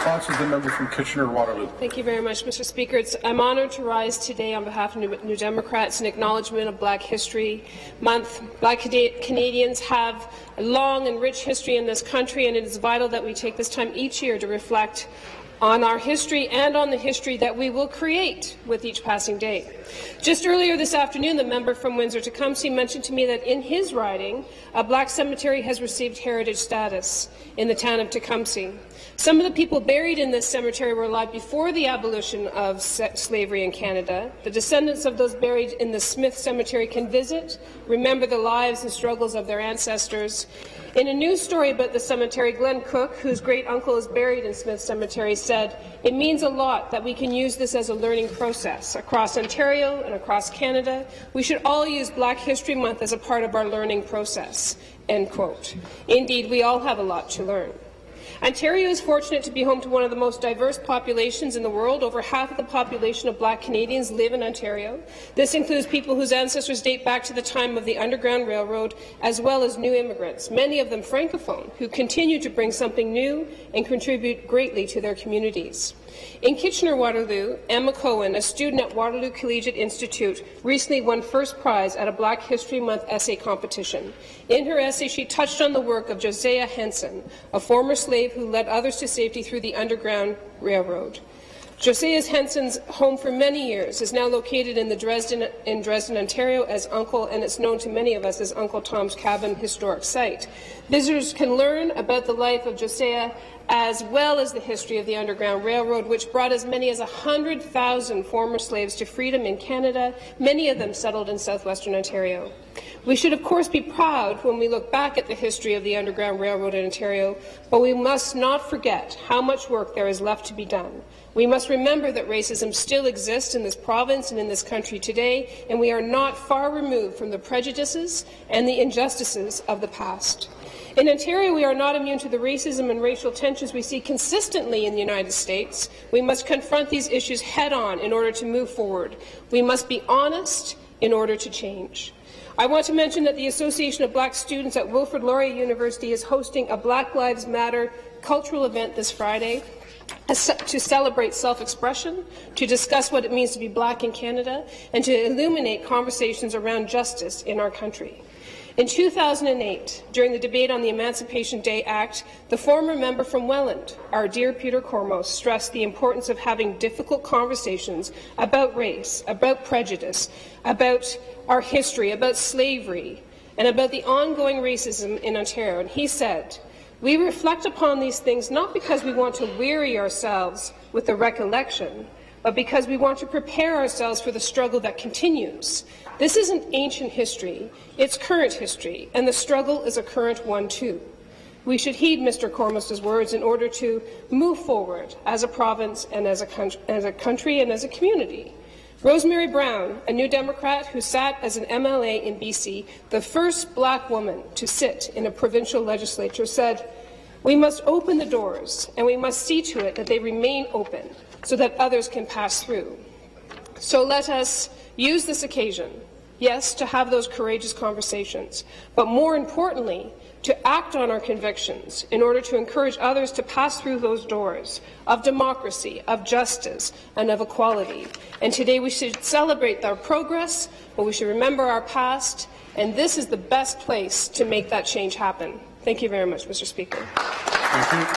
response is the member from Kitchener-Waterloo. Thank you very much, Mr. Speaker. I'm honoured to rise today on behalf of New Democrats in acknowledgement of Black History Month. Black Canadians have a long and rich history in this country, and it is vital that we take this time each year to reflect on our history and on the history that we will create with each passing day. Just earlier this afternoon, the member from Windsor-Tecumseh mentioned to me that in his riding, a black cemetery has received heritage status in the town of Tecumseh. Some of the people buried in this cemetery were alive before the abolition of slavery in Canada. The descendants of those buried in the Smith Cemetery can visit, remember the lives and struggles of their ancestors. In a news story about the cemetery, Glenn Cook, whose great-uncle is buried in Smith Cemetery, said, "It means a lot that we can use this as a learning process. Across Ontario and across Canada, we should all use Black History Month as a part of our learning process." End quote. Indeed, we all have a lot to learn. Ontario is fortunate to be home to one of the most diverse populations in the world. Over half of the population of Black Canadians live in Ontario. This includes people whose ancestors date back to the time of the Underground Railroad, as well as new immigrants, many of them Francophone, who continue to bring something new and contribute greatly to their communities. In Kitchener-Waterloo, Emma Cohen, a student at Waterloo Collegiate Institute, recently won first prize at a Black History Month essay competition. In her essay, she touched on the work of Josiah Henson, a former slave who led others to safety through the Underground Railroad. Josiah Henson's home for many years is now located in Dresden, Ontario, as Uncle, and it's known to many of us as Uncle Tom's Cabin Historic Site. Visitors can learn about the life of Josiah as well as the history of the Underground Railroad, which brought as many as 100,000 former slaves to freedom in Canada, many of them settled in southwestern Ontario. We should, of course, be proud when we look back at the history of the Underground Railroad in Ontario, but we must not forget how much work there is left to be done. We must remember that racism still exists in this province and in this country today, and we are not far removed from the prejudices and the injustices of the past. In Ontario, we are not immune to the racism and racial tensions we see consistently in the United States. We must confront these issues head-on in order to move forward. We must be honest in order to change. I want to mention that the Association of Black Students at Wilfrid Laurier University is hosting a Black Lives Matter cultural event this Friday to celebrate self-expression, to discuss what it means to be Black in Canada, and to illuminate conversations around justice in our country. In 2008, during the debate on the Emancipation Day Act, the former member from Welland, our dear Peter Cormos, stressed the importance of having difficult conversations about race, about prejudice, about our history, about slavery, and about the ongoing racism in Ontario. And he said, "We reflect upon these things not because we want to weary ourselves with the recollection, but because we want to prepare ourselves for the struggle that continues. This isn't ancient history, it's current history, and the struggle is a current one too." We should heed Mr. Cormos's words in order to move forward as a province and as a country and as a community. Rosemary Brown, a New Democrat who sat as an MLA in BC, the first Black woman to sit in a provincial legislature, said, "We must open the doors, and we must see to it that they remain open so that others can pass through." So let us use this occasion, yes, to have those courageous conversations, but more importantly, to act on our convictions in order to encourage others to pass through those doors of democracy, of justice, and of equality. And today we should celebrate our progress, but we should remember our past, and this is the best place to make that change happen. Thank you very much, Mr. Speaker. Thank you.